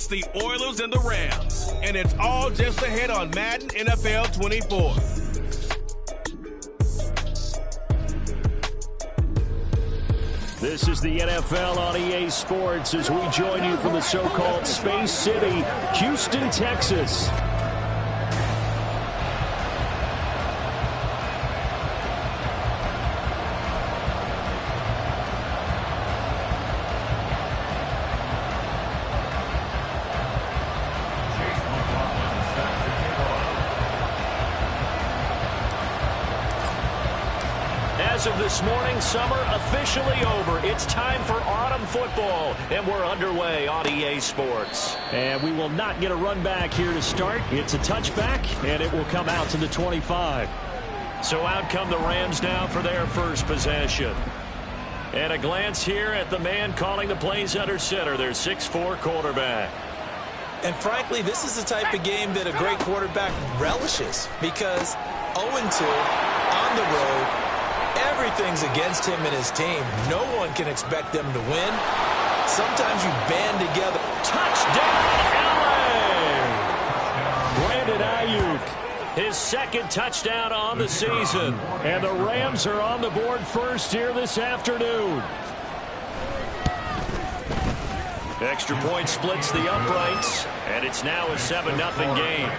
It's the Oilers and the Rams, and it's all just ahead on Madden NFL 24. This is the NFL on EA Sports as we join you from the so-called Space City, Houston, Texas. As of this morning, summer officially over. It's time for autumn football, and we're underway on EA Sports. And we will not get a run back here to start. It's a touchback, and it will come out to the 25. So out come the Rams now for their first possession. And a glance here at the man calling the plays under center, their 6'4" quarterback. And frankly, this is the type of game that a great quarterback relishes, because 0-2 on the road, everything's against him and his team. No one can expect them to win. Sometimes you band together. Touchdown, LA! Brandon Ayuk, his second touchdown on the season. And the Rams are on the board first here this afternoon. Extra point splits the uprights, and it's now a 7-0 game.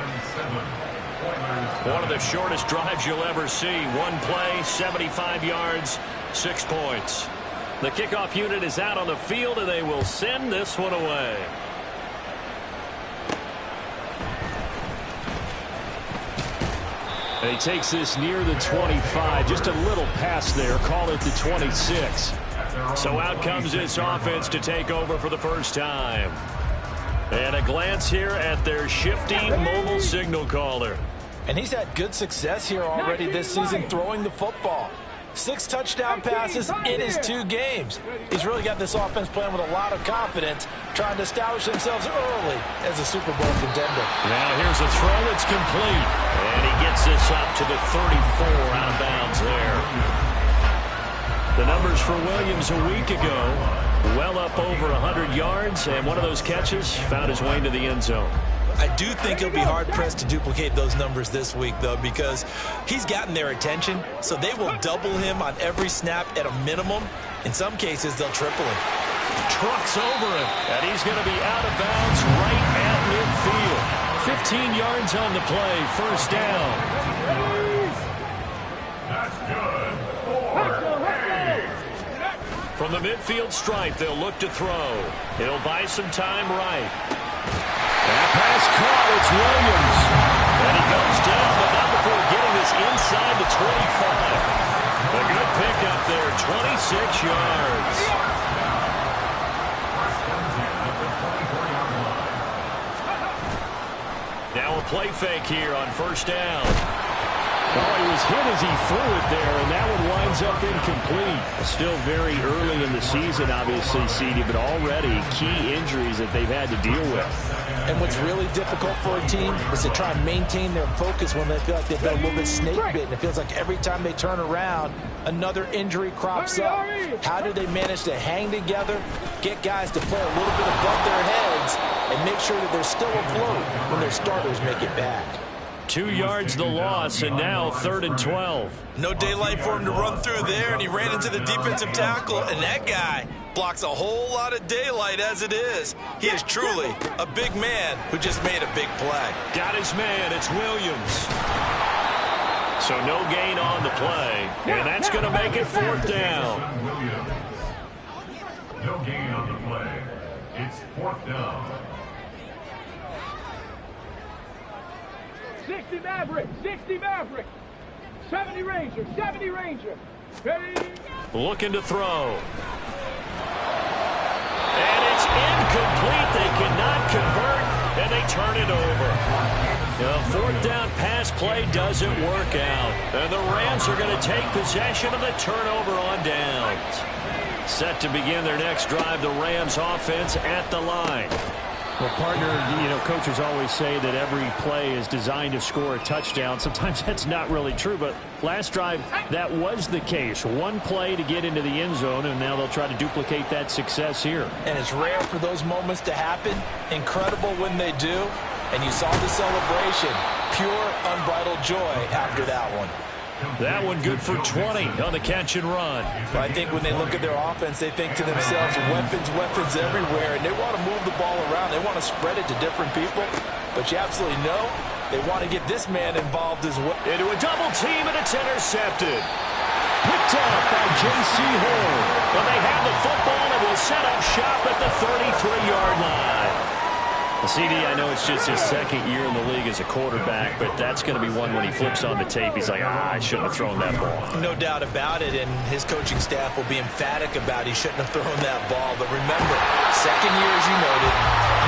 One of the shortest drives you'll ever see. One play, 75 yards, 6 points. The kickoff unit is out on the field, and they will send this one away. And he takes this near the 25. Just a little pass there. Call it the 26. So out comes this offense to take over for the first time. And a glance here at their shifty mobile signal caller. And he's had good success here already this season throwing the football. 6 touchdown passes in his 2 games. He's really got this offense playing with a lot of confidence, trying to establish themselves early as a Super Bowl contender. Now here's a throw that's complete. And he gets this up to the 34 out of bounds there. The numbers for Williams a week ago, well up over 100 yards, and one of those catches found his way into the end zone. I do think he'll be hard-pressed to duplicate those numbers this week, though, because he's gotten their attention, so they will double him on every snap at a minimum. In some cases, they'll triple him. Trucks over him, and he's going to be out of bounds right at midfield. 15 yards on the play, first down. That's good. From the midfield stripe, they'll look to throw. It'll buy some time right. That pass caught. It's Williams. And he goes down, but not before getting this inside the 25. A good pickup there, 26 yards. Now a play fake here on first down. Well, he was hit as he threw it there, and that one winds up incomplete. Still very early in the season, obviously, CD, but already key injuries that they've had to deal with. And what's really difficult for a team is to try and maintain their focus when they feel like they've been a little bit snake-bitten. It feels like every time they turn around, another injury crops up. How do they manage to hang together, get guys to play a little bit above their heads, and make sure that they're still afloat when their starters make it back? 2 yards the loss, and now 3rd and 12. No daylight for him to run through there, and he ran into the defensive tackle, and that guy blocks a whole lot of daylight as it is. He is truly a big man who just made a big play. Got his man. It's Williams. So no gain on the play, and that's going to make it 4th down. No gain on the play. It's 4th down. 60 Maverick, 60 Maverick, 70 Ranger, 70 Ranger. Ready? Looking to throw. And it's incomplete. They cannot convert, and they turn it over. The 4th down pass play doesn't work out. And the Rams are going to take possession of the turnover on downs. Set to begin their next drive, the Rams offense at the line. Well, partner, coaches always say that every play is designed to score a touchdown. Sometimes that's not really true, but last drive, that was the case. One play to get into the end zone, and now they'll try to duplicate that success here. And it's rare for those moments to happen. Incredible when they do. And you saw the celebration. Pure, unbridled joy after that one. That one good for 20 on the catch and run. But I think when they look at their offense, they think to themselves, weapons everywhere, and they want to move the ball around. They want to spread it to different people. But you absolutely know they want to get this man involved as well. Into a double team, and it's intercepted. Picked up by J.C. Horn. But they have the football and will set up shop at the 33-yard line. CD, I know it's just his second year in the league as a quarterback, but that's going to be one when he flips on the tape. He's like, I shouldn't have thrown that ball. No doubt about it, and his coaching staff will be emphatic about he shouldn't have thrown that ball. But remember, second year, as you noted,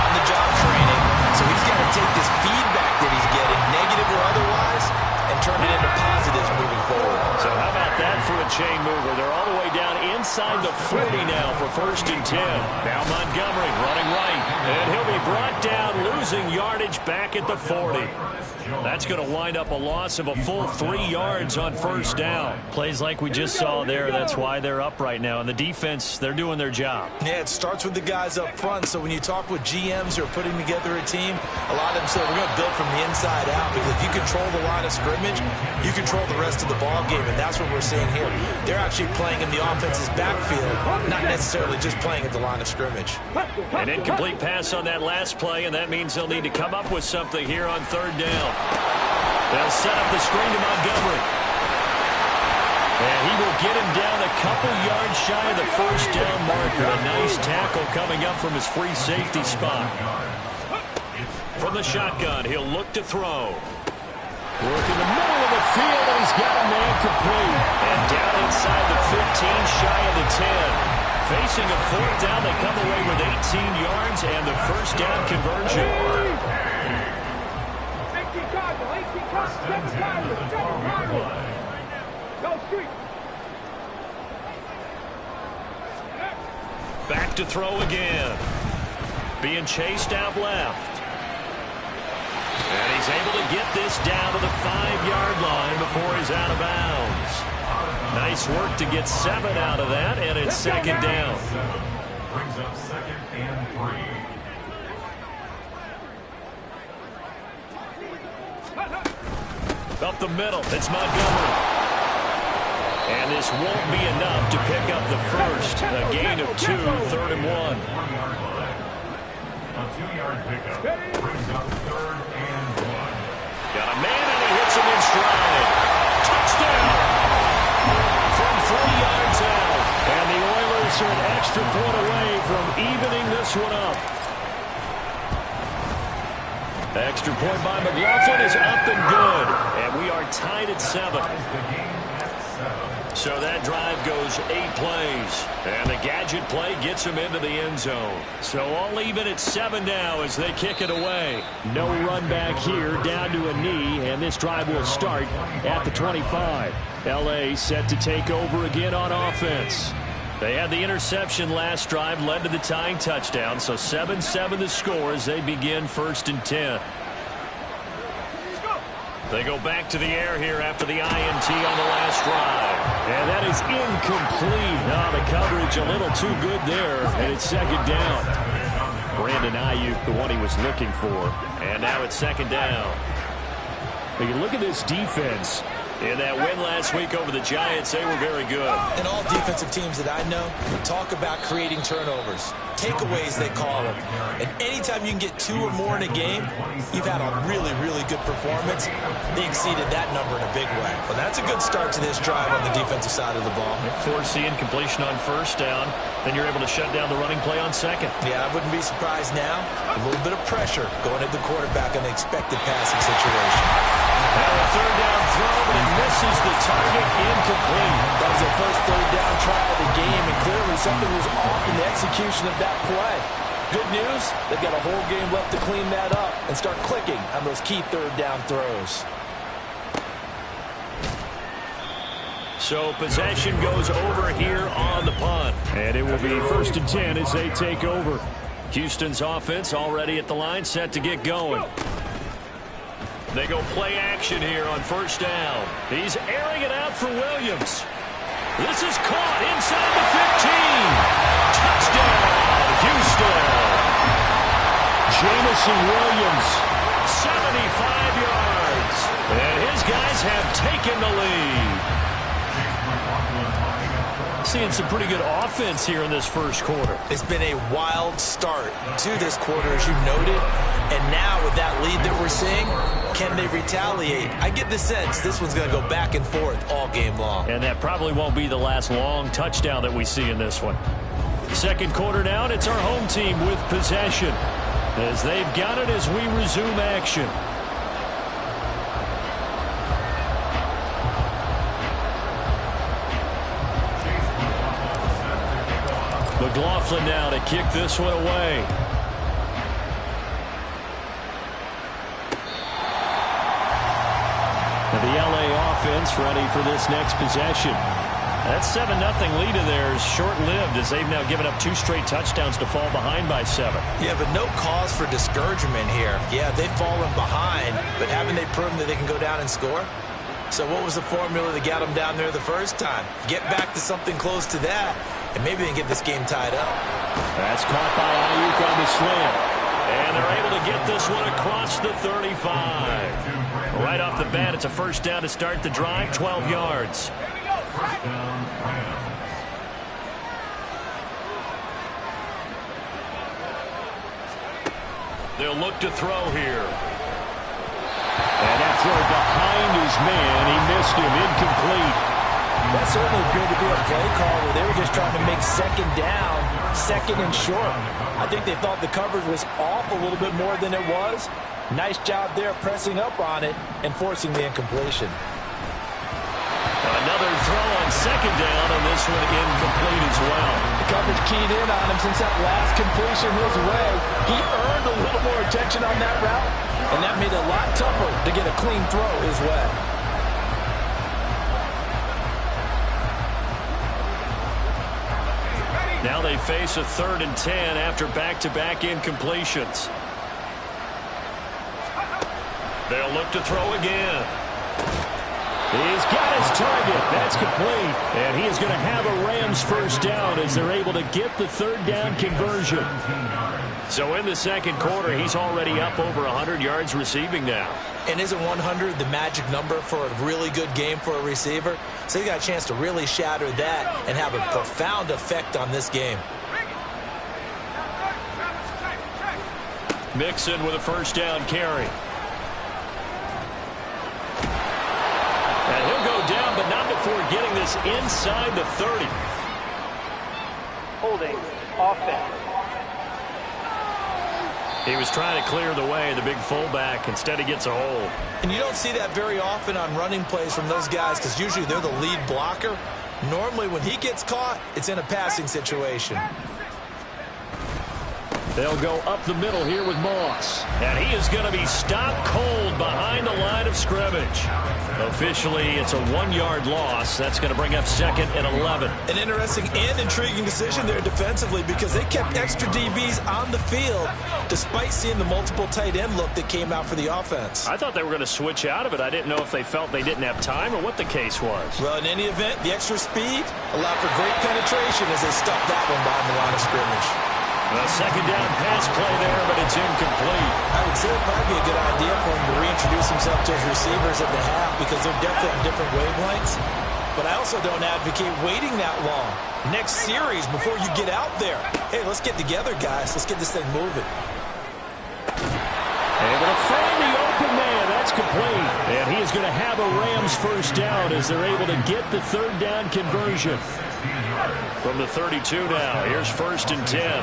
on-the-job training, so he's got to take this feedback that he's getting, negative or otherwise, and turn it into positives moving forward. So how about that for a chain mover? They're all the way down inside the 40 now for 1st and 10. Now Montgomery running right, and he'll be brought down, losing yardage back at the 40. That's going to wind up a loss of a full 3 yards on 1st down. Plays like we just saw there, that's why they're up right now. And the defense, they're doing their job. Yeah, it starts with the guys up front. So when you talk with GMs who are putting together a team, a lot of them say we're going to build from the inside out, because if you control the line of scrimmage, you control the rest of the ball game, and that's what we're seeing here. They're actually playing in the offense's backfield, not necessarily just playing at the line of scrimmage. An incomplete pass on that last play, and that means they'll need to come up with something here on 3rd down. They'll set up the screen to Montgomery. And he will get him down a couple yards shy of the 1st down marker. A nice tackle coming up from his free safety spot. From the shotgun, he'll look to throw. Work in the middle of the field, and he's got a man complete. And down inside the 15, shy of the 10. Facing a 4th down, they come away with 18 yards and the 1st down conversion. 18 Cardinals, 7 Cardinals. Go street. Back to throw again. Being chased out left. And he's able to get this down to the 5-yard line before he's out of bounds. Nice work to get 7 out of that, and it's 2nd down. Brings up 2nd and 3. Up the middle, it's Montgomery. And this won't be enough to pick up the first. A gain of 2, 3rd and 1. A 2-yard pickup brings up 3rd and 1. Got a man, and he hits him in stride. Touchdown! From 3 yards out. And the Oilers are an extra point away from evening this one up. Extra point by McLaughlin is up and good. And we are tied at 7. So that drive goes 8 plays. And the gadget play gets him into the end zone. So all even at 7 now as they kick it away. No run back here, down to a knee, and this drive will start at the 25. L.A. set to take over again on offense. They had the interception last drive, led to the tying touchdown, so 7-7 the score as they begin 1st and 10. They go back to the air here after the INT on the last drive. And that is incomplete. Oh, the coverage a little too good there, and it's 2nd down. Brandon Ayuk, the one he was looking for. And now it's 2nd down. But you look at this defense. In that win last week over the Giants, they were very good. And all defensive teams that I know talk about creating turnovers. Takeaways, they call them. And anytime you can get 2 or more in a game, you've had a really, really good performance. They exceeded that number in a big way. Well, that's a good start to this drive on the defensive side of the ball. Forcing completion on 1st down. Then you're able to shut down the running play on 2nd. Yeah, I wouldn't be surprised now. A little bit of pressure going at the quarterback in the expected passing situation. Now a 3rd down throw, but it misses the target, incomplete. That was their first 3rd down try of the game, and clearly something was off in the execution of that play. Good news, they've got a whole game left to clean that up and start clicking on those key 3rd down throws. So possession goes over here on the punt. And it will be 1st and 10 as they take over. Houston's offense already at the line, set to get going. They go play action here on first down. He's airing it out for Williams. This is caught inside the 15. Touchdown, Houston. Jamison Williams, 75 yards. And his guys have taken the lead. Seeing some pretty good offense here in this first quarter. It's been a wild start to this quarter, as you noted. And now with that lead that we're seeing, can they retaliate? I get the sense this one's going to go back and forth all game long. And that probably won't be the last long touchdown that we see in this one. Second quarter now, and it's our home team with possession, as they've got it as we resume action. McLaughlin now to kick this one away. And the LA offense ready for this next possession. That 7-0 lead of theirs short-lived, as they've now given up 2 straight touchdowns to fall behind by 7. Yeah, but no cause for discouragement here. Yeah, they've fallen behind, but haven't they proven that they can go down and score? So what was the formula that got them down there the first time? Get back to something close to that, and maybe they can get this game tied up. That's caught by Ayuk on the slant. And they're able to get this one across the 35. Right off the bat, it's a first down to start the drive, 12 yards. They'll look to throw here. And that throw behind his man, he missed him, incomplete. That certainly appeared to be a play call where they were just trying to make second down, second and short. I think they thought the coverage was off a little bit more than it was. Nice job there pressing up on it and forcing the incompletion. Another throw on second down, and this one incomplete as well. The coverage keyed in on him since that last completion his way. He earned a little more attention on that route, and that made it a lot tougher to get a clean throw his way. Now they face a 3rd and 10 after back-to-back incompletions. They'll look to throw again. He's got his target. That's complete. And he is going to have a Rams first down as they're able to get the 3rd down conversion. So in the second quarter, he's already up over 100 yards receiving now. And isn't 100 the magic number for a really good game for a receiver? So he got a chance to really shatter that and have a profound effect on this game. Mixon with a first down carry. And he'll go down, but not before getting this inside the 30. Holding offense. He was trying to clear the way, the big fullback. Instead, he gets a hold. And you don't see that very often on running plays from those guys because usually they're the lead blocker. Normally, when he gets caught, it's in a passing situation. They'll go up the middle here with Moss. And he is going to be stopped cold behind the line of scrimmage. Officially, it's a 1-yard loss. That's going to bring up 2nd and 11. An interesting and intriguing decision there defensively because they kept extra DBs on the field despite seeing the multiple tight end look that came out for the offense. I thought they were going to switch out of it. I didn't know if they felt they didn't have time or what the case was. Well, in any event, the extra speed allowed for great penetration as they stuffed that one behind the line of scrimmage. A second down pass play there, but it's incomplete. I would say it would probably be a good idea for him to reintroduce himself to his receivers at the half because they're definitely on different wavelengths. But I also don't advocate waiting that long. Next series before you get out there. Hey, let's get together, guys. Let's get this thing moving. Able to find the open man. That's complete. And he is going to have a Rams first down as they're able to get the 3rd down conversion. From the 32 now, here's 1st and 10.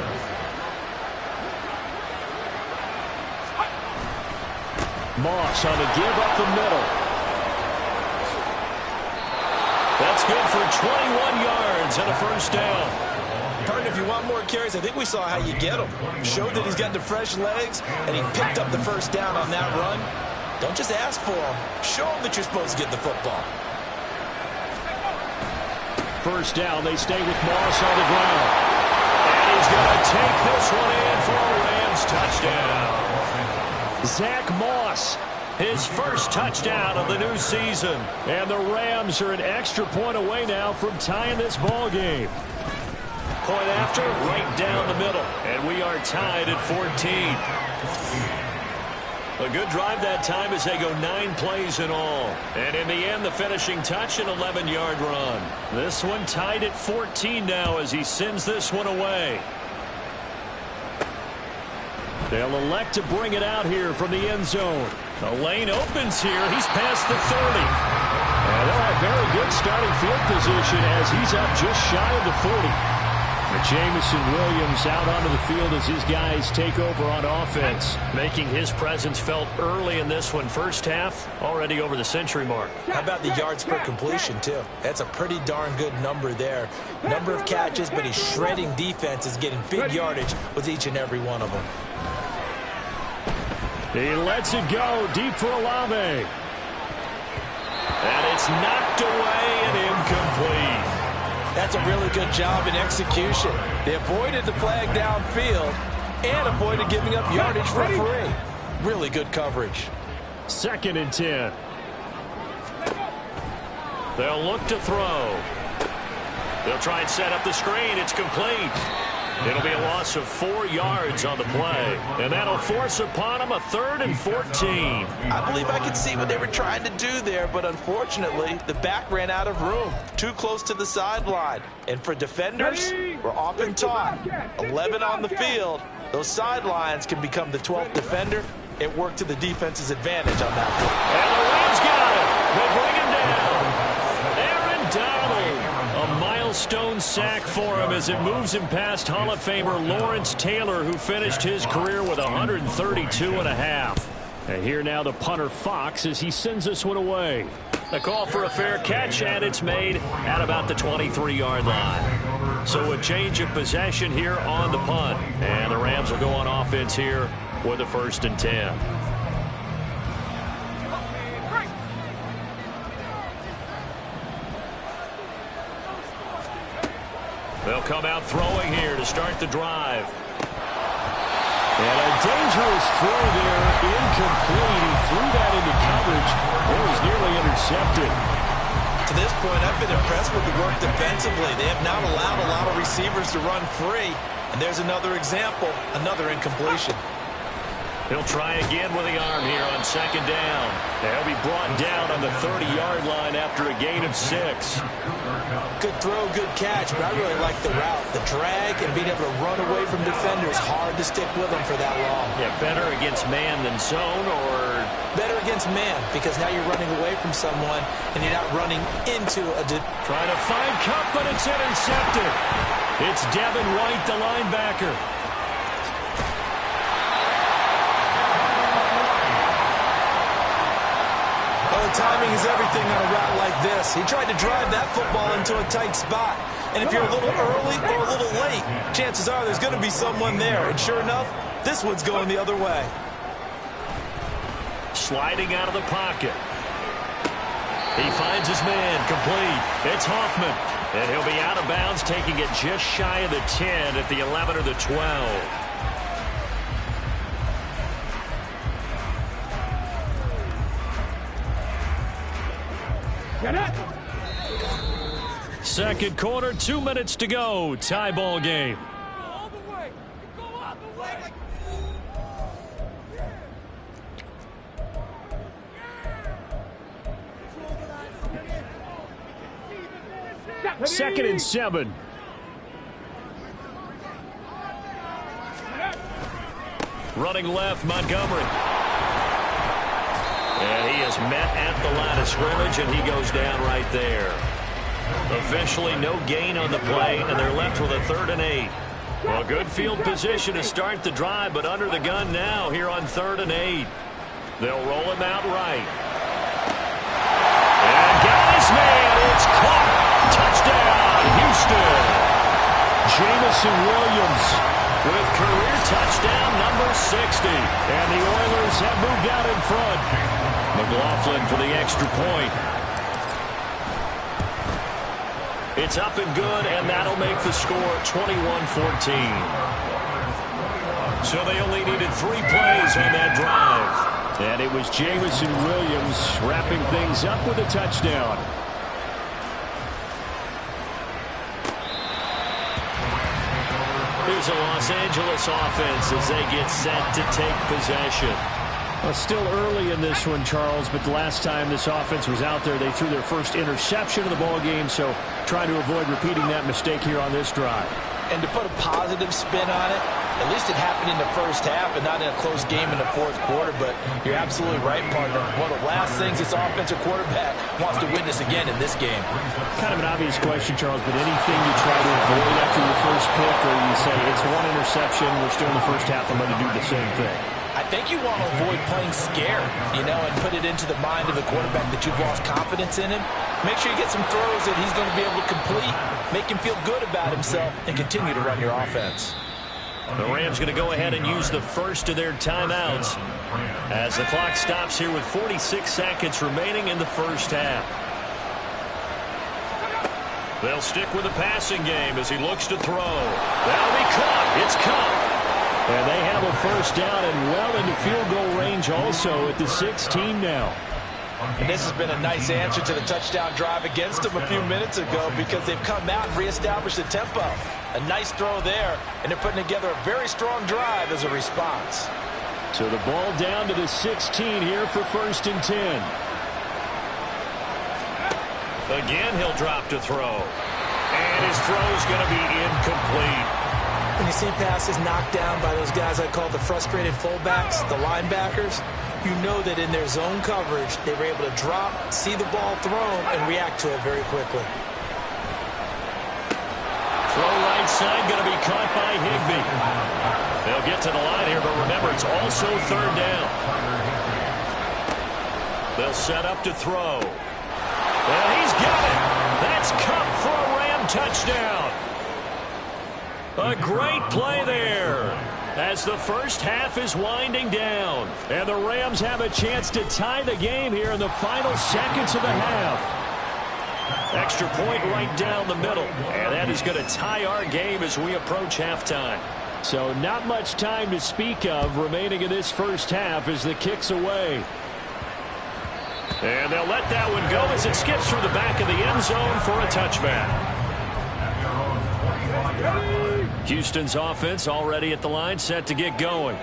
Moss on the give up the middle. That's good for 21 yards and a first down. Partner, if you want more carries, I think we saw how you get them. Showed that he's got the fresh legs, and he picked up the first down on that run. Don't just ask for them. Show them that you're supposed to get the football. First down, they stay with Moss on the ground. And he's going to take this one in for a touchdown. Zach Moss, his first touchdown of the new season. And the Rams are an extra point away now from tying this ball game. Point after, right down the middle. And we are tied at 14. A good drive that time as they go 9 plays in all. And in the end, the finishing touch, an 11-yard run. This one tied at 14 now as he sends this one away. They'll elect to bring it out here from the end zone. The lane opens here. He's past the 30. And they'll have very good starting field position as he's up just shy of the 40. Jamison Williams out onto the field as his guys take over on offense, making his presence felt early in this one. First half, already over the century mark. How about the yards per completion, too? That's a pretty darn good number there. Number of catches, but he's shredding defenses, getting big yardage with each and every one of them. He lets it go deep for Olave. And it's knocked away and incomplete. That's a really good job in execution. They avoided the flag downfield and avoided giving up yardage for free. Really good coverage. 2nd and 10. They'll look to throw. They'll try and set up the screen. It's complete. It'll be a loss of 4 yards on the play. And that'll force upon them a 3rd and 14. I believe I could see what they were trying to do there, but unfortunately, the back ran out of room. Too close to the sideline. And for defenders, we're often taught 11 on the field. Those sidelines can become the 12th defender. It worked to the defense's advantage on that play. And the Rams got it. They'll bring him down. Aaron Donald. A milestone sack for him as it moves him past Hall of Famer Lawrence Taylor, who finished his career with 132.5. And here now the punter Fox as he sends this one away. The call for a fair catch, and it's made at about the 23-yard line. So a change of possession here on the punt. And the Rams will go on offense here with a 1st and 10. They'll come out throwing here to start the drive. And a dangerous throw there, incomplete. He threw that into coverage. It was nearly intercepted. To this point, I've been impressed with the work defensively. They have not allowed a lot of receivers to run free. And there's another example, another incompletion. He'll try again with the arm here on 2nd down. They'll be brought down on the 30-yard line after a gain of 6. Good throw, good catch, but I really like the route. The drag and being able to run away from defenders, hard to stick with them for that long. Yeah, better against man than zone, or? Better against man, because now you're running away from someone and you're not running into a... Trying to find Cup, but it's intercepted. It's Devin White, the linebacker. Timing is everything on a route like this. He tried to drive that football into a tight spot. And if you're a little early or a little late, chances are there's going to be someone there. And sure enough, this one's going the other way. Sliding out of the pocket. He finds his man, complete. It's Hoffman. And he'll be out of bounds, taking it just shy of the 10 at the 11 or the 12. Second quarter, 2 minutes to go. Tie ball game. All the way. Go all the way. Second and 7. Running left, Montgomery. And he is met at the line of scrimmage, and he goes down right there. Officially no gain on the play, and they're left with a 3rd and 8. Well, good field position to start the drive, but under the gun now here on 3rd and 8. They'll roll him out right. And got his man. It's caught. Touchdown, Houston. Jamison Williams with career touchdown number 60. And the Oilers have moved out in front. McLaughlin for the extra point. It's up and good, and that'll make the score 21-14. So they only needed 3 plays on that drive. And it was Jamison Williams wrapping things up with a touchdown. Here's a Los Angeles offense as they get set to take possession. Well, still early in this one, Charles, but the last time this offense was out there, they threw their first interception of the ball game, so trying to avoid repeating that mistake here on this drive. And to put a positive spin on it, at least it happened in the first half and not in a close game in the fourth quarter, but you're absolutely right, partner. One of the last things this offensive quarterback wants to witness again in this game. Kind of an obvious question, Charles, but anything you try to avoid after your first pick, or you say it's one interception, we're still in the first half, I'm going to do the same thing? I think you want to avoid playing scared, and put it into the mind of the quarterback that you've lost confidence in him. Make sure you get some throws that he's going to be able to complete, make him feel good about himself, and continue to run your offense. The Rams going to go ahead and use the first of their timeouts as the clock stops here with 46 seconds remaining in the first half. They'll stick with the passing game as he looks to throw. That'll be caught. It's caught. And they have a first down and well into field goal range also at the 16 now. And this has been a nice answer to the touchdown drive against them a few minutes ago because they've come out and reestablished the tempo. A nice throw there, and they're putting together a very strong drive as a response. So the ball down to the 16 here for 1st and 10. Again, he'll drop to throw. And his throw's going to be incomplete. When you see passes knocked down by those guys I call the frustrated fullbacks, the linebackers, you know that in their zone coverage, they were able to drop, see the ball thrown, and react to it very quickly. Throw right side, going to be caught by Higbee. They'll get to the line here, but remember, it's also 3rd down. They'll set up to throw. And he's got it. That's Kupp for a Ram touchdown. A great play there as the first half is winding down. And the Rams have a chance to tie the game here in the final seconds of the half. Extra point right down the middle. And that is going to tie our game as we approach halftime. So not much time to speak of remaining in this first half as the kick's away. And they'll let that one go as it skips through the back of the end zone for a touchback. Houston's offense already at the line, set to get going.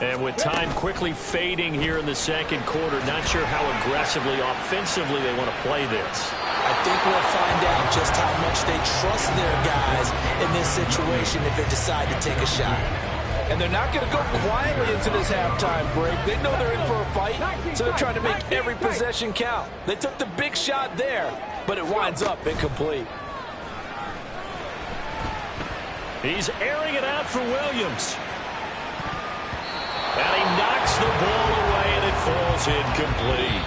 And with time quickly fading here in the second quarter, not sure how aggressively, offensively they want to play this. I think we'll find out just how much they trust their guys in this situation if they decide to take a shot. And they're not going to go quietly into this halftime break. They know they're in for a fight, so they're trying to make every possession count. They took the big shot there, but it winds up incomplete. He's airing it out for Williams. And he knocks the ball away, and it falls incomplete.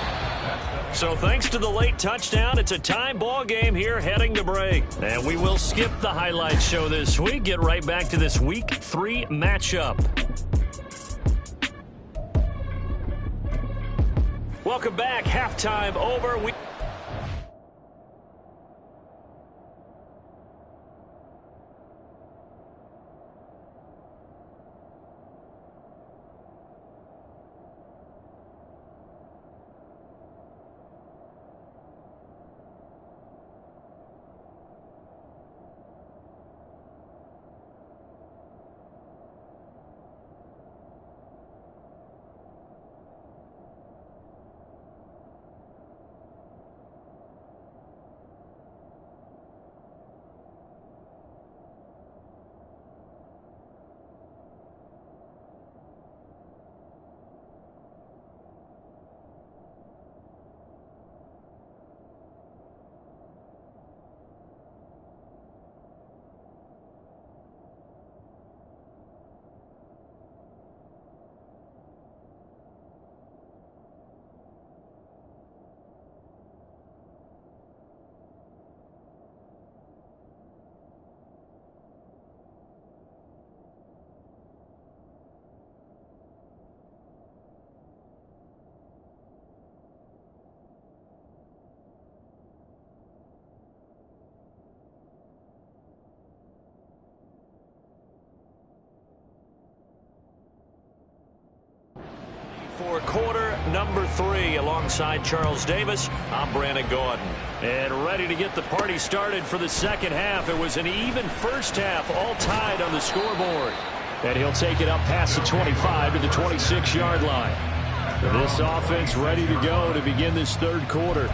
So thanks to the late touchdown, it's a tie ball game here heading to break. And we will skip the highlight show this week. Get right back to this Week 3 matchup. Welcome back. Halftime over. For quarter number 3, alongside Charles Davis, I'm Brandon Gordon. And ready to get the party started for the second half. It was an even first half, all tied on the scoreboard. And he'll take it up past the 25 to the 26-yard line. This offense ready to go to begin this third quarter.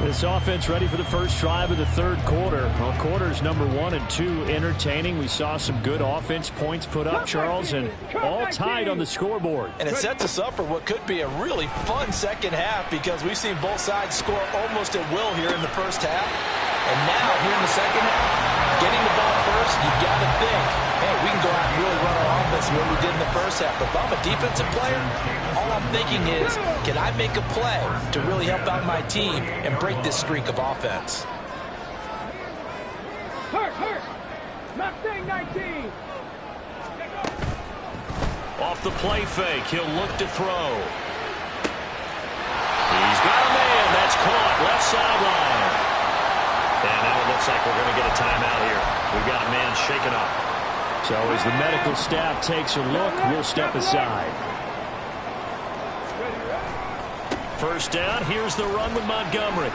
This offense ready for the first drive of the third quarter. Well, quarters number 1 and 2 entertaining. We saw some good offense points put up, Charles, and all tied on the scoreboard. And it sets us up for what could be a really fun second half because we've seen both sides score almost at will here in the first half. And now, here in the second half, getting the ball first, you've got to think, hey, we can go out and really run our offense the way we did in the first half. But if I'm a defensive player, all I'm thinking is, can I make a play to really help out my team and break this streak of offense? Hurt. Mustang 19. Off the play fake, he'll look to throw. He's got a man. That's caught. Left sideline. And now it looks like we're going to get a timeout here. We've got a man shaken up. So as the medical staff takes a look, we'll step aside. First down, here's the run with Montgomery.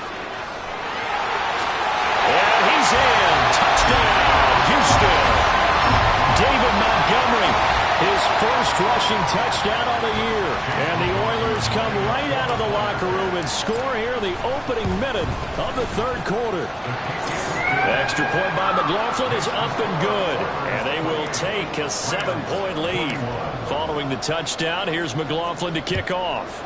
And he's in. Touchdown, Houston. David Montgomery, his first rushing touchdown of the year. And the Oilers come right out of the locker room and score here in the opening minute of the third quarter. Extra point by McLaughlin is up and good. And they will take a 7-point lead. Following the touchdown, here's McLaughlin to kick off.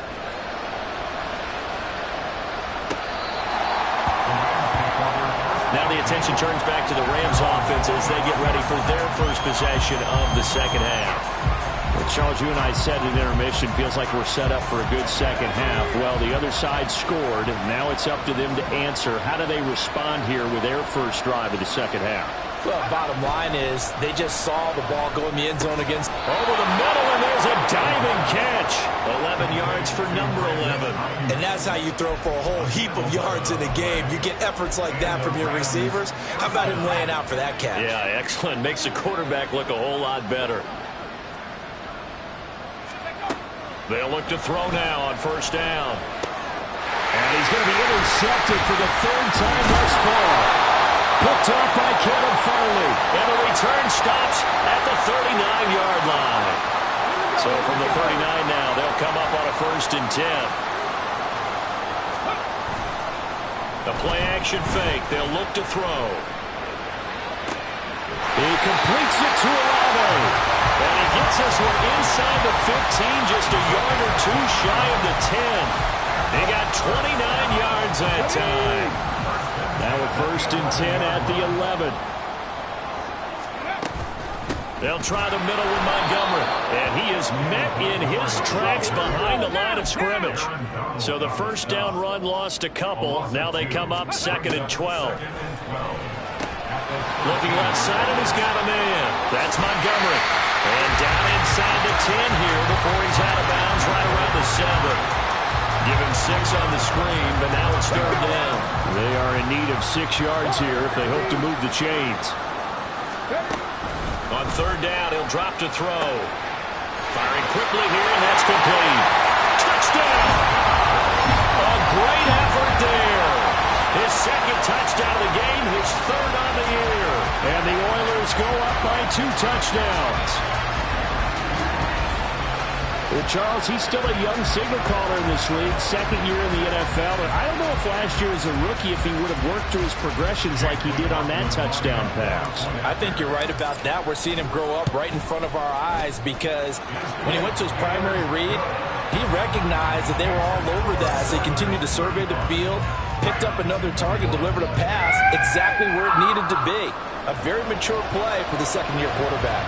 Now the attention turns back to the Rams offense as they get ready for their first possession of the second half. Well, Charles, you and I said in intermission, feels like we're set up for a good second half. Well, the other side scored, and now it's up to them to answer. How do they respond here with their first drive of the second half? Well, bottom line is they just saw the ball go in the end zone against over the middle, and there's a diving catch. 11 yards for number 11. And that's how you throw for a whole heap of yards in a game. You get efforts like that from your receivers. How about him laying out for that catch? Yeah, excellent. Makes the quarterback look a whole lot better. They'll look to throw now on first down. And he's going to be intercepted for the third time thus far. Picked off by Kevin Farley. And the return stops at the 39-yard line. So from the 39 now, they'll come up on a 1st and 10. The play-action fake. They'll look to throw. He completes it to Olave. And he gets this one inside the 15, just a yard or two shy of the 10. They got 29 yards that time. Now a 1st and 10 at the 11. They'll try the middle with Montgomery. And he is met in his tracks behind the line of scrimmage. So the first down run lost a couple. Now they come up 2nd and 12. Looking left side, and he's got a man. That's Montgomery. And down inside the 10 here before he's out of bounds right around the 7. Give him 6 on the screen, but now it's 3rd down. They are in need of 6 yards here if they hope to move the chains. On 3rd down, he'll drop to throw. Firing quickly here, and that's complete. Touchdown! A great effort there. His 2nd touchdown of the game, his 3rd on the year. And the Oilers go up by 2 touchdowns. Well, Charles, he's still a young signal caller in this league, 2nd year in the NFL. And I don't know if last year as a rookie, if he would have worked through his progressions like he did on that touchdown pass. I think you're right about that. We're seeing him grow up right in front of our eyes because when he went to his primary read, he recognized that they were all over that as they continued to survey the field, picked up another target, delivered a pass exactly where it needed to be. A very mature play for the 2nd-year quarterback.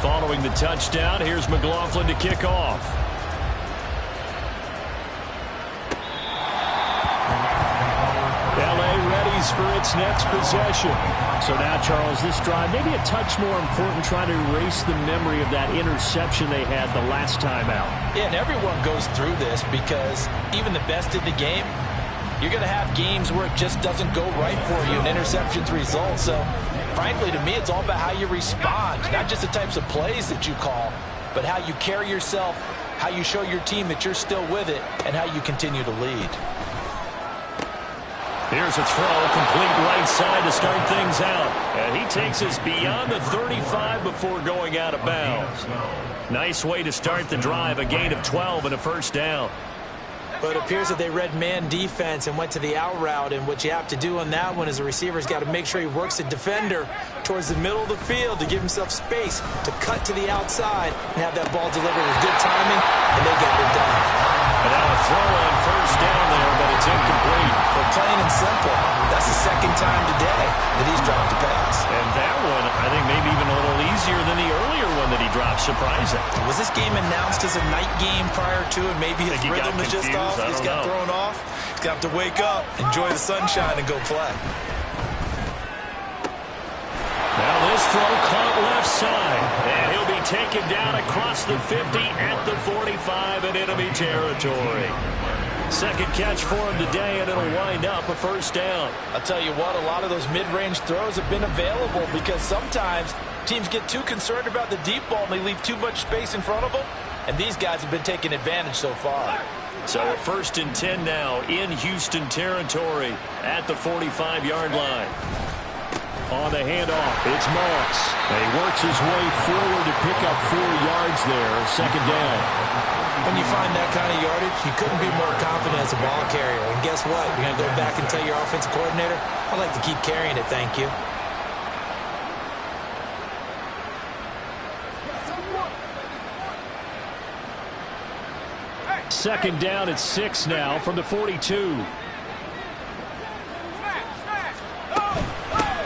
Following the touchdown, here's McLaughlin to kick off. plays for its next possession. So now, Charles, this drive maybe a touch more important, trying to erase the memory of that interception they had the last time out. Yeah, and everyone goes through this because even the best in the game, you're going to have games where it just doesn't go right for you and interceptions result. So, frankly, to me, it's all about how you respond, not just the types of plays that you call, but how you carry yourself, how you show your team that you're still with it, and how you continue to lead. Here's a throw, complete right side to start things out. And he takes us beyond the 35 before going out of bounds. Nice way to start the drive, a gain of 12 and a first down. But it appears that they read man defense and went to the out route, and what you have to do on that one is the receiver's got to make sure he works the defender towards the middle of the field to give himself space to cut to the outside and have that ball delivered with good timing, and they got it done. And now a throw on first down there, but it's incomplete. But plain and simple, that's the second time today that he's dropped a pass. And that one, I think maybe even a little easier than the earlier one that he dropped, surprising. Was this game announced as a night game prior to it? Maybe his rhythm is just off. He's got thrown off. He's got to wake up, enjoy the sunshine, and go play. Now this throw caught left side, and he'll be taken down across the 50 at the 45 in enemy territory. Second catch for him today, and it'll wind up a first down. I'll tell you what, a lot of those mid-range throws have been available because sometimes teams get too concerned about the deep ball and they leave too much space in front of them, and these guys have been taking advantage so far. So a 1st and 10 now in Houston territory at the 45-yard line. On the handoff, it's Moss. And he works his way forward to pick up 4 yards there, second down. When you find that kind of yardage, you couldn't be more confident as a ball carrier. And guess what? You're going to go back and tell your offensive coordinator, I'd like to keep carrying it, thank you. Second down at 6 now from the 42.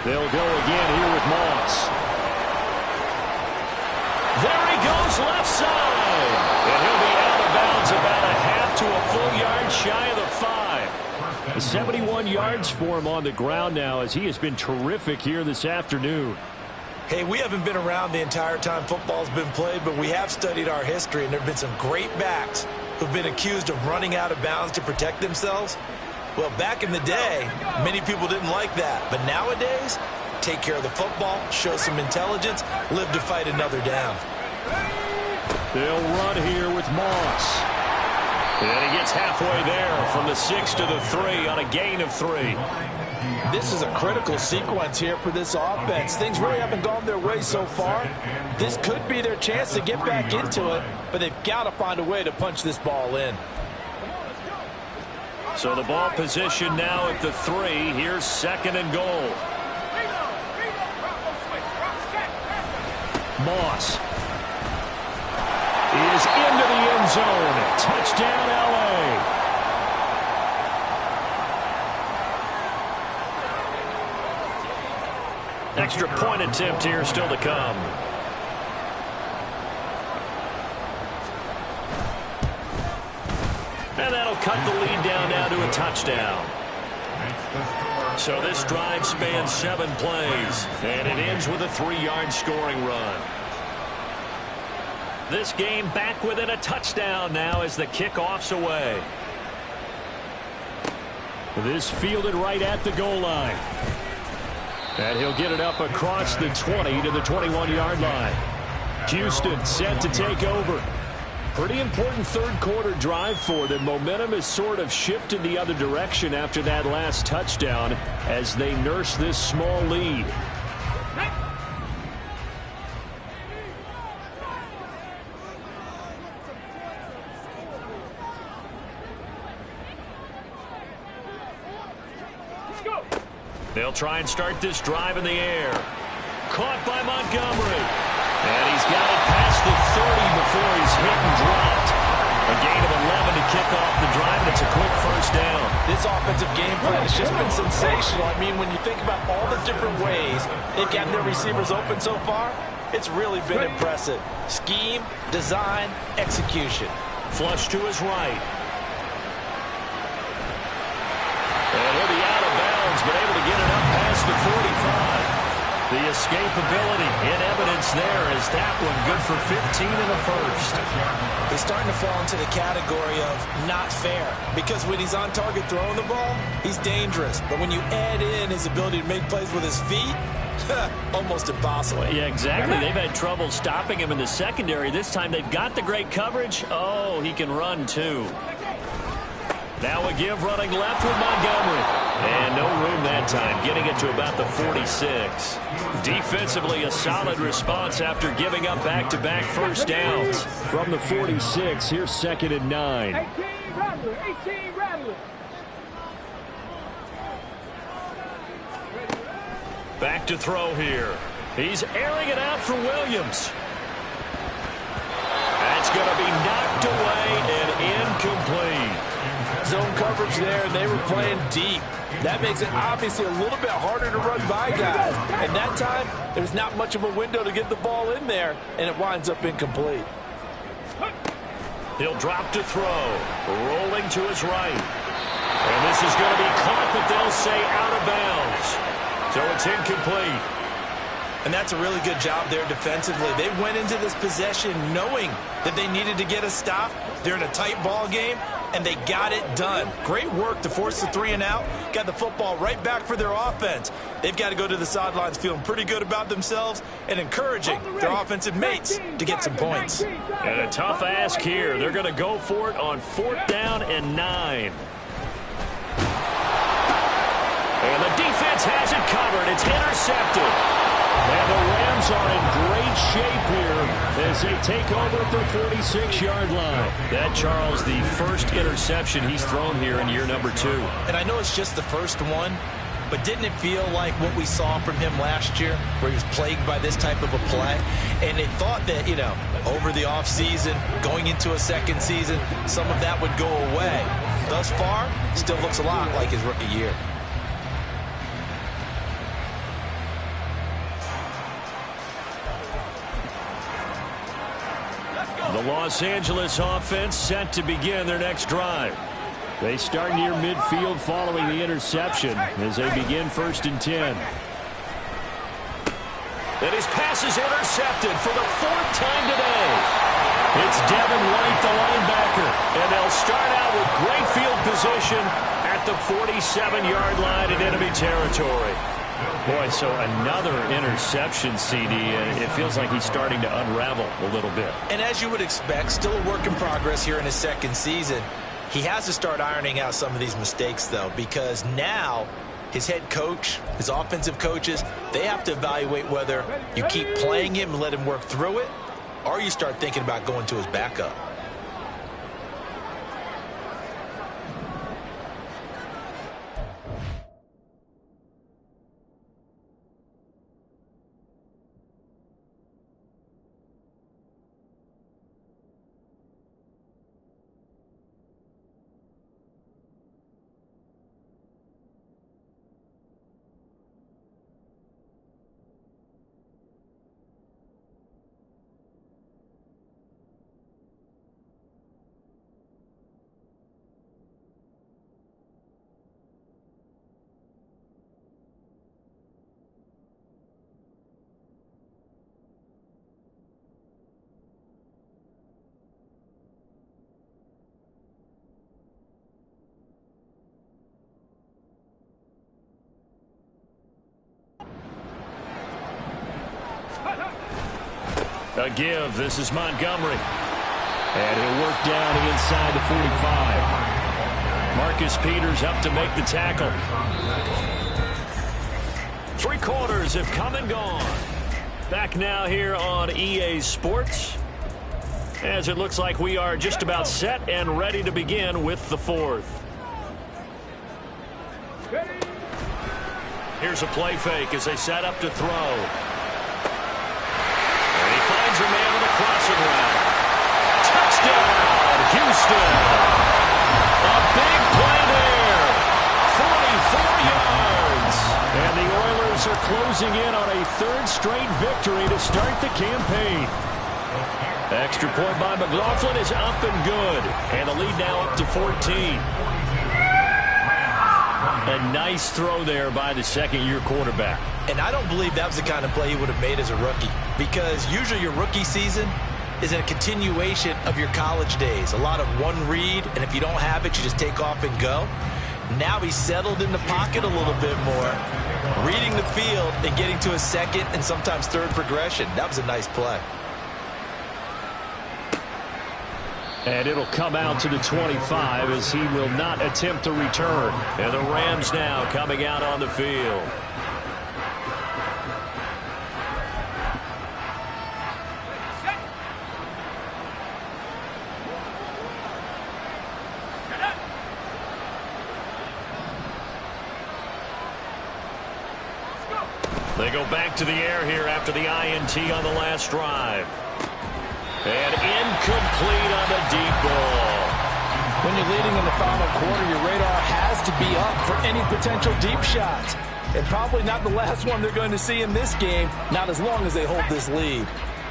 They'll go again here with Moss. There he goes left side. And he'll be out of bounds about a half to a full yard shy of the 5. 71 yards for him on the ground now as he has been terrific here this afternoon. Hey, we haven't been around the entire time football's been played, but we have studied our history, and there have been some great backs who've been accused of running out of bounds to protect themselves. Well, back in the day, many people didn't like that. But nowadays, take care of the football, show some intelligence, live to fight another down. They'll run here with Moss. And he gets halfway there from the 6 to the 3 on a gain of 3. This is a critical sequence here for this offense. Things really haven't gone their way so far. This could be their chance to get back into it, but they've got to find a way to punch this ball in. So the ball position now at the 3. Here's 2nd and goal. Moss is into the end zone. Touchdown, LA. Extra point attempt here still to come. And that'll cut the lead down now to a touchdown. So this drive spans 7 plays, and it ends with a 3-yard scoring run. This game back within a touchdown now as the kickoff's away. This fielded right at the goal line. And he'll get it up across the 20 to the 21-yard line. Houston set to take over. Pretty important third-quarter drive for them. Momentum has sort of shifted the other direction after that last touchdown as they nurse this small lead. They'll try and start this drive in the air. Caught by Montgomery. And he's got it past the 30 before he's hit and dropped. A gain of 11 to kick off the drive, and it's a quick first down. This offensive game plan has just been sensational. I mean, when you think about all the different ways they've gotten their receivers open so far, it's really been impressive. Scheme, design, execution. Flush to his right. And he'll be out of bounds, but able to get The escapability in evidence there as that one good for 15 in the first. He's starting to fall into the category of not fair, because when he's on target throwing the ball, he's dangerous. But when you add in his ability to make plays with his feet, almost impossible. Yeah, exactly. They've had trouble stopping him in the secondary. This time they've got the great coverage. Oh, he can run too. Now a give running left with Montgomery. And no room that time, getting it to about the 46. Defensively, a solid response after giving up back-to-back first downs. From the 46, here's 2nd and 9. 18 Rattler, 18 Rattler. Back to throw here. He's airing it out for Williams. That's going to be knocked away and incomplete. Zone coverage there, and they were playing deep. That makes it obviously a little bit harder to run by guys. And that time, there's not much of a window to get the ball in there, and it winds up incomplete. He'll drop to throw. Rolling to his right. And this is going to be caught, but they'll say out of bounds. So it's incomplete. And that's a really good job there defensively. They went into this possession knowing that they needed to get a stop. They're in a tight ball game, and they got it done. Great work to force the 3 and out. Got the football right back for their offense. They've got to go to the sidelines feeling pretty good about themselves and encouraging their offensive mates to get some points. And a tough ask here. They're going to go for it on 4th down and 9. And the defense has it covered. It's intercepted. And the Rams are in great shape here as they take over at their 46-yard line. That, Charles, the first interception he's thrown here in year number 2. And I know it's just the first one, but didn't it feel like what we saw from him last year, where he was plagued by this type of a play? And it thought that, you know, over the offseason, going into a second season, some of that would go away. Thus far, still looks a lot like his rookie year. The Los Angeles offense set to begin their next drive. They start near midfield following the interception as they begin 1st and 10. And his pass is intercepted for the 4th time today. It's Devin White, the linebacker, and they'll start out with great field position at the 47-yard line in enemy territory. Boy, so another interception, CD, and it feels like he's starting to unravel a little bit. And as you would expect, still a work in progress here in his second season. He has to start ironing out some of these mistakes, though, because now his head coach, his offensive coaches, they have to evaluate whether you keep playing him and let him work through it, or you start thinking about going to his backup. A give. This is Montgomery. And he'll work down inside the 45. Marcus Peters up to make the tackle. 3 quarters have come and gone. Back now here on EA Sports, as it looks like we are just about set and ready to begin with the 4th. Here's a play fake as they set up to throw. A man on the crossing route. Touchdown, Houston. A big play there. 44 yards. And the Oilers are closing in on a 3rd straight victory to start the campaign. Extra point by McLaughlin is up and good. And the lead now up to 14. A nice throw there by the second-year quarterback. And I don't believe that was the kind of play he would have made as a rookie, because usually your rookie season is a continuation of your college days. A lot of one read, and if you don't have it, you just take off and go. Now he's settled in the pocket a little bit more, reading the field and getting to a second and sometimes third progression. That was a nice play. And it'll come out to the 25 as he will not attempt to return. And the Rams now coming out on the field. They go back to the air here after the INT on the last drive. And incomplete on the deep ball. When you're leading in the final quarter, your radar has to be up for any potential deep shots. And probably not the last one they're going to see in this game, not as long as they hold this lead.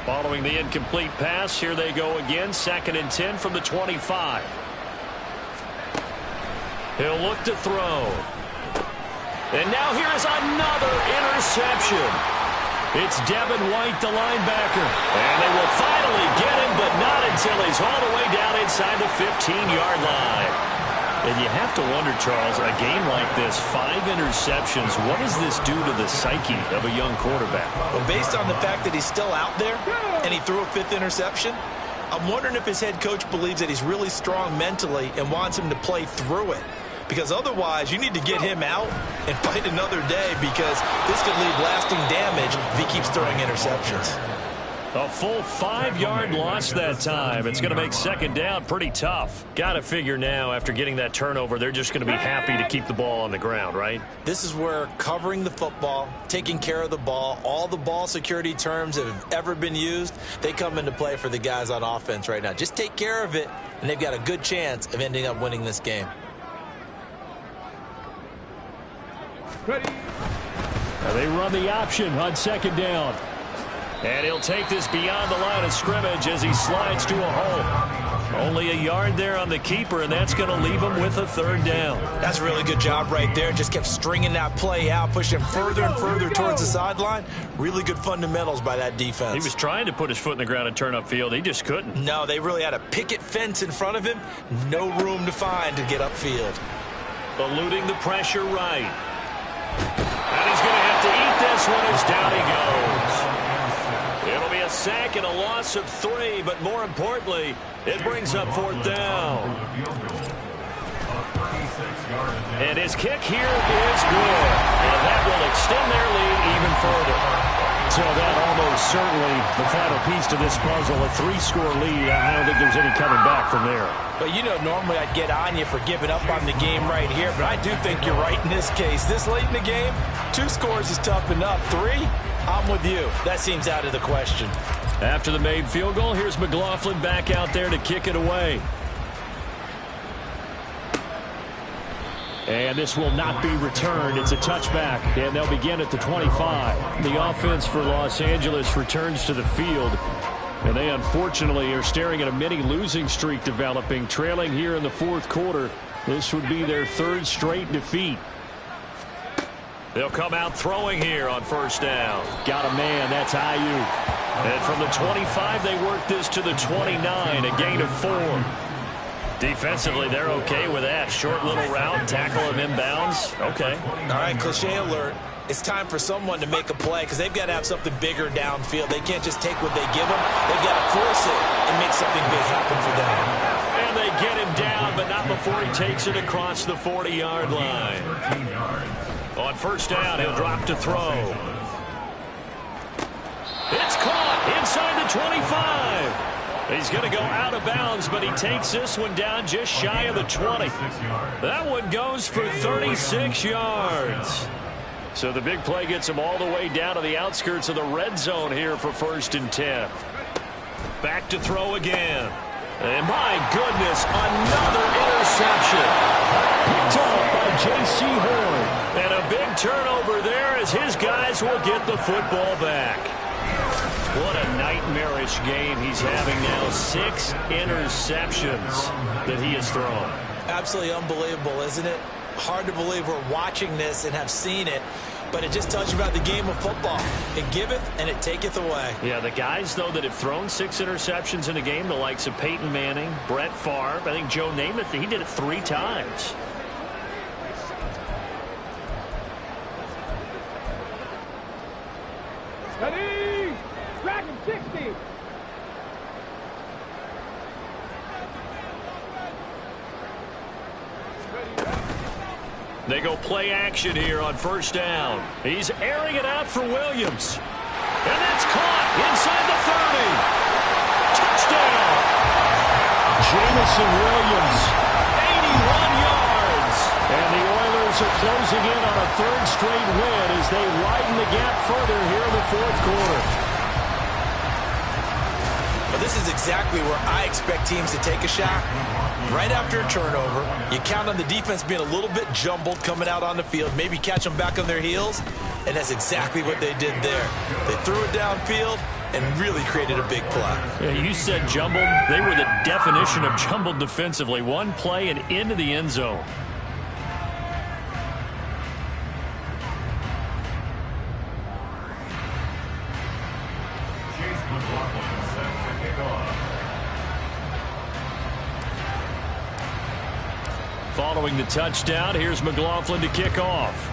Following the incomplete pass, here they go again, 2nd and 10 from the 25. He'll look to throw. And now here is another interception. It's Devin White, the linebacker. And they will finally get him, but not until he's all the way down inside the 15-yard line. And you have to wonder, Charles, a game like this, 5 interceptions, what does this do to the psyche of a young quarterback? Well, based on the fact that he's still out there and he threw a 5th interception, I'm wondering if his head coach believes that he's really strong mentally and wants him to play through it. Because otherwise, you need to get him out and fight another day, because this could leave lasting damage if he keeps throwing interceptions. A full 5-yard loss that time. It's going to make 2nd down pretty tough. Got to figure now, after getting that turnover, they're just going to be happy to keep the ball on the ground, right? This is where covering the football, taking care of the ball, all the ball security terms that have ever been used, they come into play for the guys on offense right now. Just take care of it, and they've got a good chance of ending up winning this game. Ready. Now they run the option on 2nd down. And he'll take this beyond the line of scrimmage as he slides to a hole. Only a yard there on the keeper, and that's going to leave him with a 3rd down. That's a really good job right there. Just kept stringing that play out, pushing him further and further towards the sideline. Really good fundamentals by that defense. He was trying to put his foot in the ground and turn upfield. He just couldn't. No, they really had a picket fence in front of him. No room to find to get upfield. Eluding the pressure right. And he's going to have to eat this one as down he goes. It'll be a sack and a loss of 3, but more importantly, it brings up 4th down. And his kick here is good. And that will extend their lead even further. So that almost certainly the final piece to this puzzle, a 3-score lead. I don't think there's any coming back from there. But, you know, normally I'd get on you for giving up on the game right here, but I do think you're right in this case. This late in the game, 2 scores is tough enough. 3, I'm with you. That seems out of the question. After the made field goal, here's McLaughlin back out there to kick it away. And this will not be returned. It's a touchback, and they'll begin at the 25. The offense for Los Angeles returns to the field, and they unfortunately are staring at a mini losing streak developing, trailing here in the 4th quarter. This would be their 3rd straight defeat. They'll come out throwing here on 1st down. Got a man. That's Ayuk. And from the 25, they work this to the 29, a gain of 4. Defensively, they're okay with that. Short little route, tackle him inbounds. Okay. All right, cliche alert. It's time for someone to make a play, because they've got to have something bigger downfield. They can't just take what they give them. They've got to force it and make something big happen for them. And they get him down, but not before he takes it across the 40-yard line. On 1st down, he'll drop to throw. It's caught inside the 25. He's going to go out of bounds, but he takes this one down just shy of the 20. That one goes for 36 yards. So the big play gets him all the way down to the outskirts of the red zone here for 1st and 10. Back to throw again. And my goodness, another interception. Picked up by J.C. Horn. And a big turnover there as his guys will get the football back. What a nightmarish game he's having now. 6 interceptions that he has thrown. Absolutely unbelievable, isn't it? hard to believe we're watching this and have seen it, but it just tells you about the game of football. It giveth and it taketh away. Yeah, the guys, though, that have thrown 6 interceptions in a game, the likes of Peyton Manning, Brett Favre, I think Joe Namath, he did it 3 times. Ready! Dragon 60! They go play action here on first down. He's airing it out for Williams. And that's caught inside the 30. Touchdown! Jamison Williams, 81 yards. And the Oilers are closing in on a 3rd straight win as they widen the gap further here in the 4th quarter. Well, this is exactly where I expect teams to take a shot. Right after a turnover, you count on the defense being a little bit jumbled coming out on the field, maybe catch them back on their heels, and that's exactly what they did there. They threw it downfield and really created a big play. Yeah, you said jumbled. They were the definition of jumbled defensively. One play and into the end zone. Following the touchdown, here's McLaughlin to kick off.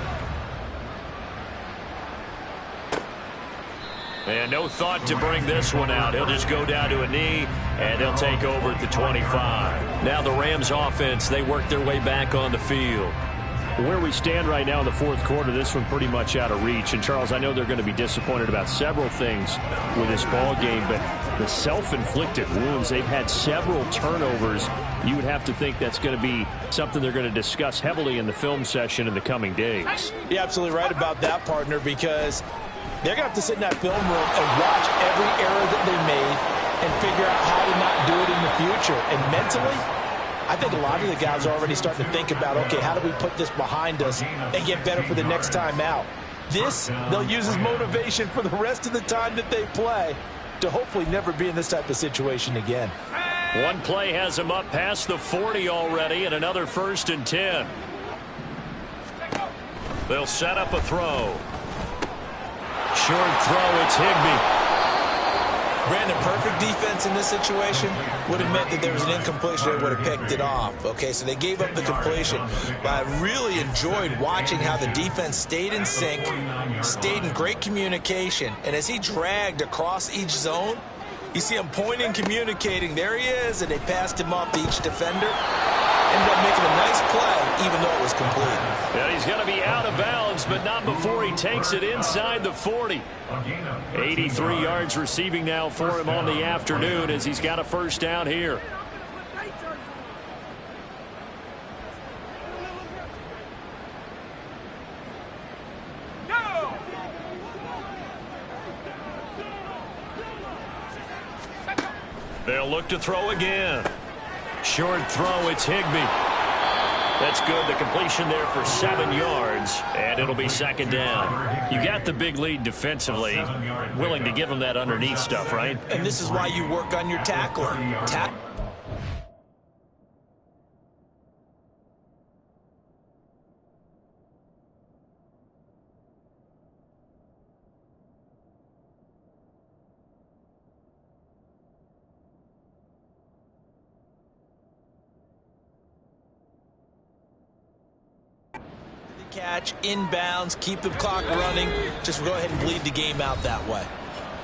And no thought to bring this one out. He'll just go down to a knee, and they'll take over at the 25. Now the Rams offense, they work their way back on the field. Where we stand right now in the 4th quarter, this one pretty much out of reach. And, Charles, I know they're going to be disappointed about several things with this ball game, but the self-inflicted wounds, they've had several turnovers. You would have to think that's going to be something they're going to discuss heavily in the film session in the coming days. You're absolutely right about that, partner, because they're going to have to sit in that film room and watch every error that they made and figure out how to not do it in the future. And mentally, I think a lot of the guys are already starting to think about, okay, how do we put this behind us and get better for the next time out? This, they'll use as motivation for the rest of the time that they play to hopefully never be in this type of situation again. One play has him up past the 40 already, and another 1st and 10. They'll set up a throw. Short throw, it's Higbee. Brandon, perfect defense in this situation would have meant that there was an incompletion. They would have picked it off. Okay, so they gave up the completion. But I really enjoyed watching how the defense stayed in sync, stayed in great communication. And as he dragged across each zone, you see him pointing, communicating. There he is, and they passed him off to each defender. Ended up making a nice play, even though it was complete. And he's going to be out of bounds, but not before he takes it inside the 40. 83 yards receiving now for him on the afternoon as he's got a 1st down here. They'll look to throw again. Short throw, it's Higbee. That's good. The completion there for 7 yards, and it'll be 2nd down. You got the big lead defensively. Willing to give them that underneath stuff, right? And this is why you work on your tackler. Catch, inbounds, keep the clock running. Just go ahead and bleed the game out that way.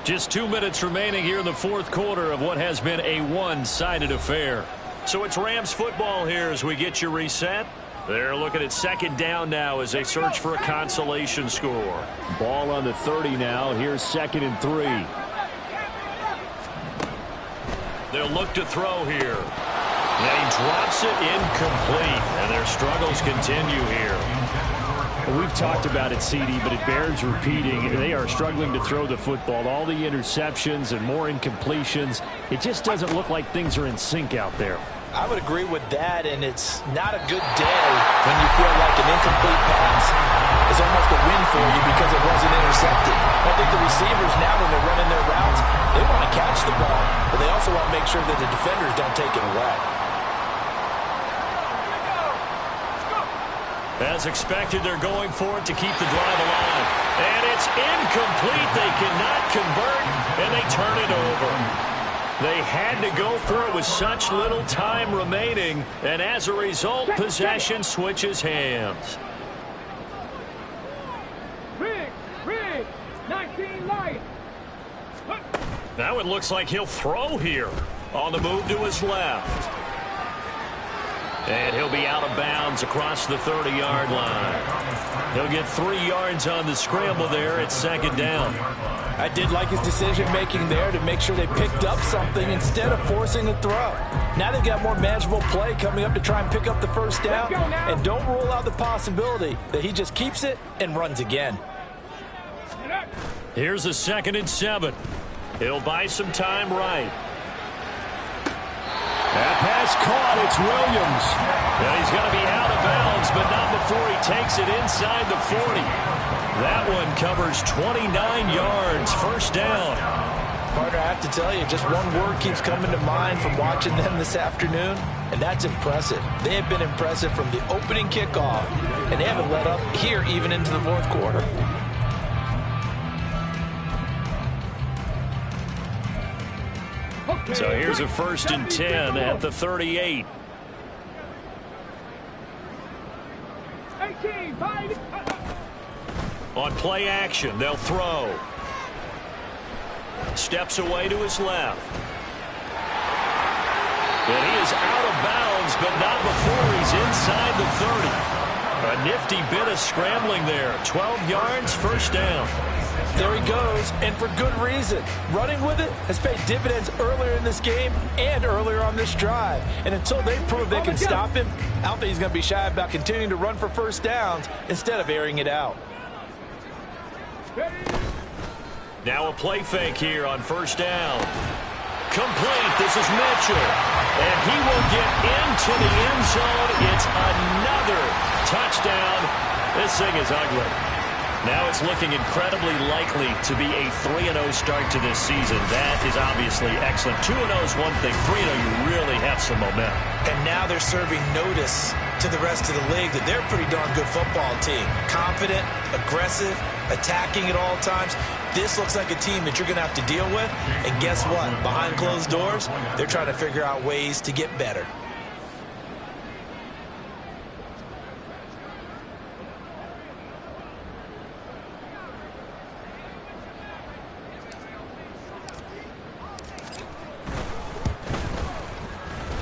Just 2 minutes remaining here in the 4th quarter of what has been a one-sided affair. So it's Rams football here as we get you reset. They're looking at 2nd down now as they search for a consolation score. Ball on the 30 now. Here's 2nd and 3. They'll look to throw here. And he drops it incomplete. And their struggles continue here. We've talked about it, CD, but it bears repeating. They are struggling to throw the football. All the interceptions and more incompletions. It just doesn't look like things are in sync out there. I would agree with that, and it's not a good day when you feel like an incomplete pass is almost a win for you because it wasn't intercepted. I think the receivers now, when they're running their routes, they want to catch the ball, but they also want to make sure that the defenders don't take it away. As expected, they're going for it to keep the drive alive. And it's incomplete. They cannot convert, and they turn it over. They had to go for it with such little time remaining, and as a result, possession switches hands. Rig, 19 light. Now it looks like he'll throw here. On the move to his left. And he'll be out of bounds across the 30-yard line. He'll get 3 yards on the scramble there at second down. I did like his decision-making there to make sure they picked up something instead of forcing a throw. Now they've got more manageable play coming up to try and pick up the first down. And don't rule out the possibility that he just keeps it and runs again. Here's a 2nd and 7. He'll buy some time right. That pass caught. It's Williams. And he's going to be out of bounds, but not before he takes it inside the 40. That one covers 29 yards. First down. Partner, I have to tell you, just one word keeps coming to mind from watching them this afternoon, and that's impressive. They have been impressive from the opening kickoff, and they haven't let up here even into the fourth quarter. So here's a 1st and 10 at the 38. 18, 5. On play action, they'll throw. Steps away to his left. And he is out of bounds, but not before he's inside the 30. A nifty bit of scrambling there. 12 yards, first down. There he goes, and for good reason. Running with it has paid dividends earlier in this game and earlier on this drive. And until they prove they can stop him, I don't think he's going to be shy about continuing to run for first downs instead of airing it out. Now a play fake here on first down. Complete. This is Mitchell. And he will get into the end zone. It's another touchdown. This thing is ugly. Now it's looking incredibly likely to be a 3-0 start to this season. That is obviously excellent. 2-0 is one thing. 3-0, you really have some momentum. And now they're serving notice to the rest of the league that they're a pretty darn good football team. Confident, aggressive, attacking at all times. This looks like a team that you're going to have to deal with. And guess what? Behind closed doors, they're trying to figure out ways to get better.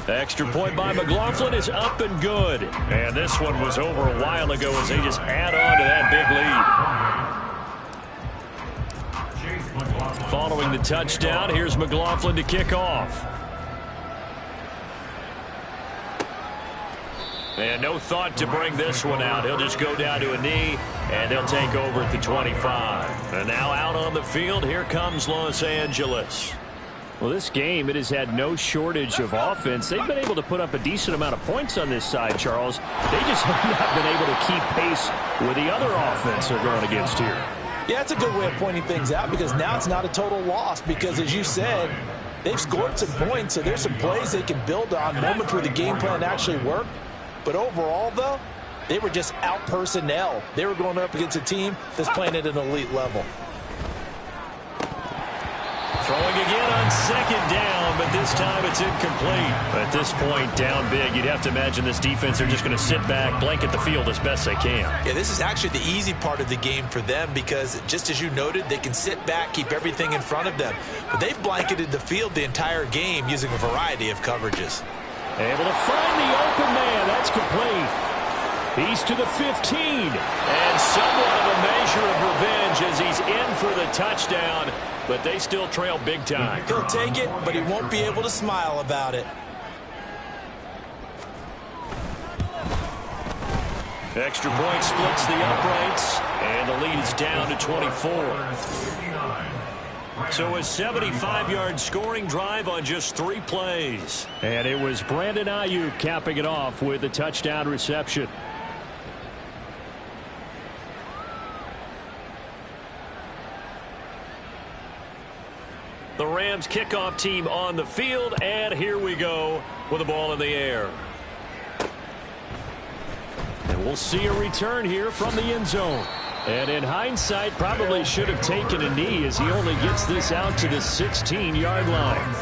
Extra point by McLaughlin is up and good. And this one was over a while ago as they just add on to that big lead. Following the touchdown, here's McLaughlin to kick off. And no thought to bring this one out. He'll just go down to a knee, and they'll take over at the 25. And now out on the field, here comes Los Angeles. Well, this game, it has had no shortage of offense. They've been able to put up a decent amount of points on this side, Charles. They just have not been able to keep pace with the other offense they're going against here. Yeah, that's a good way of pointing things out because now it's not a total loss because, as you said, they've scored some points, so there's some plays they can build on, moments where the game plan actually worked. But overall, though, they were just out personnel. They were going up against a team that's playing at an elite level. Throwing again on second down, but this time it's incomplete. At this point, down big, you'd have to imagine this defense are just going to sit back, blanket the field as best they can. Yeah, this is actually the easy part of the game for them because, just as you noted, they can sit back, keep everything in front of them. But they've blanketed the field the entire game using a variety of coverages. Able to find the open man. That's complete. He's to the 15. And somewhat of a measure of revenge as he's in for the touchdown. But they still trail big time. He'll take it, but he won't be able to smile about it. Extra point splits the uprights. And the lead is down to 24. So a 75-yard scoring drive on just 3 plays. And it was Brandon Ayuk capping it off with a touchdown reception. The Rams kickoff team on the field, and here we go with the ball in the air. And We'll see a return here from the end zone. And in hindsight, probably should have taken a knee as he only gets this out to the 16-yard line.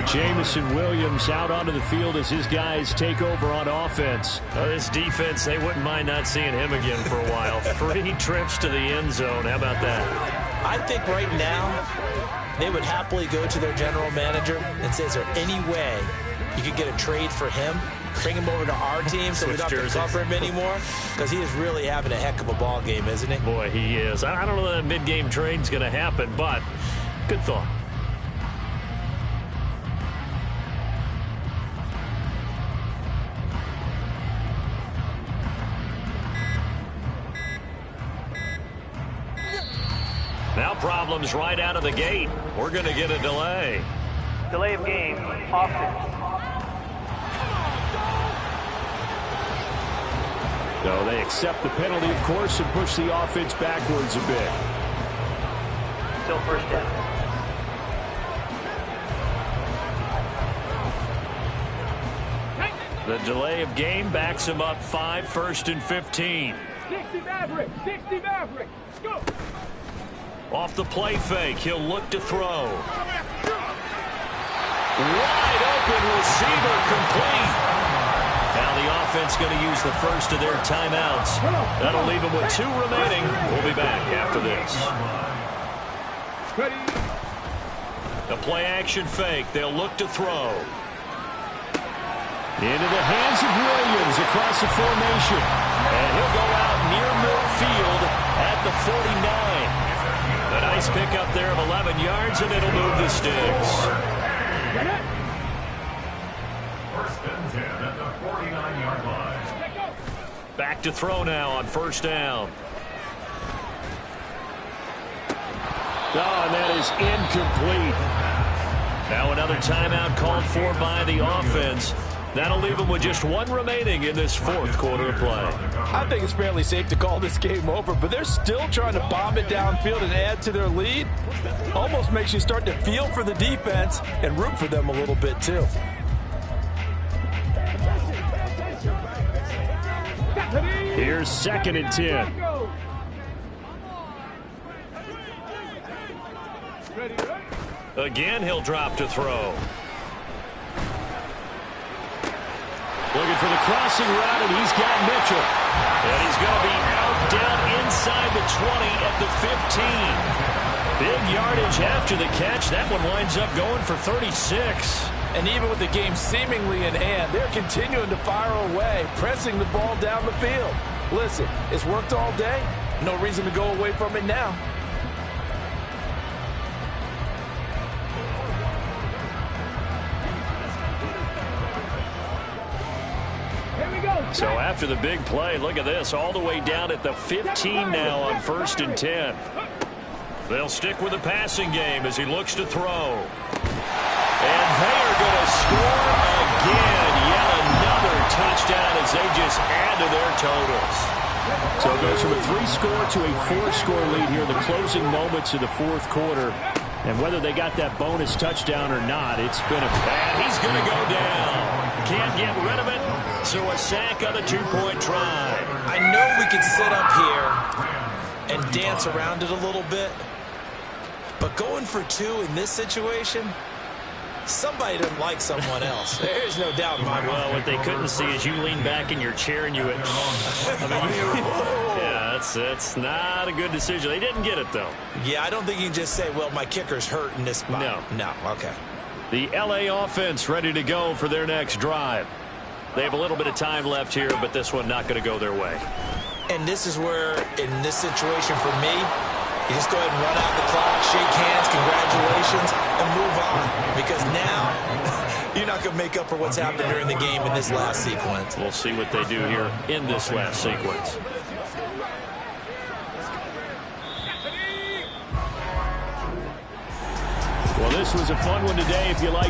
Jamison Williams out onto the field as his guys take over on offense. This defense, they wouldn't mind not seeing him again for a while. 3 trips to the end zone. How about that? I think right now they would happily go to their general manager and say, is there any way you could get a trade for him? Bring him over to our team so we don't have to cover him anymore? Because he is really having a heck of a ball game, isn't he? Boy, he is. I don't know that mid-game trade's going to happen, but good thought. Now problems right out of the gate. We're going to get a delay. Delay of game, offense. So they accept the penalty, of course, and push the offense backwards a bit. Still first down. The delay of game backs him up 5, 1st and 15. 60 Maverick, 60 Maverick, go! Off the play fake, he'll look to throw. Wide open receiver, complete. Now the offense going to use the first of their timeouts. That'll leave them with 2 remaining. We'll be back after this. The play action fake, they'll look to throw. Into the hands of Williams across the formation. And he'll go out near midfield at the 49. A nice pickup there of 11 yards, and it'll move the sticks. First and 10 at the 49-yard line. Back to throw now on first down. Oh, and that is incomplete. Now another timeout called for by the offense. That'll leave them with just 1 remaining in this 4th quarter of play. I think it's fairly safe to call this game over, but they're still trying to bomb it downfield and add to their lead. Almost makes you start to feel for the defense and root for them a little bit, too. Here's 2nd and 10. Again, he'll drop to throw. Looking for the crossing route, and he's got Mitchell. And he's going to be out down inside the 20 at the 15. Big yardage after the catch. That one winds up going for 36. And even with the game seemingly in hand, they're continuing to fire away, pressing the ball down the field. Listen, it's worked all day. No reason to go away from it now. So after the big play, look at this, all the way down at the 15 now on 1st and 10. They'll stick with the passing game as he looks to throw. And they are going to score again. Yet another touchdown as they just add to their totals. So it goes from a 3-score to a 4-score lead here in the closing moments of the 4th quarter. And whether they got that bonus touchdown or not, it's been a... And he's going to go down. Can't get rid of it. So a sack on a 2-point try. I know we could sit up here and dance around it a little bit, but going for 2 in this situation, somebody doesn't like someone else. There's no doubt in my mind. Well, what they couldn't see is you lean back in your chair and you went, yeah, that's not a good decision. They didn't get it, though. Yeah, I don't think you can just say, well, my kicker's hurt in this spot. No, okay. The L.A. offense ready to go for their next drive. They have a little bit of time left here, but this one not going to go their way. And this is where, in this situation for me, you just go ahead and run out the clock, shake hands, congratulations, and move on. Because now, you're not going to make up for what's happened during the game in this last sequence. We'll see what they do here in this last sequence. Well, this was a fun one today if you like.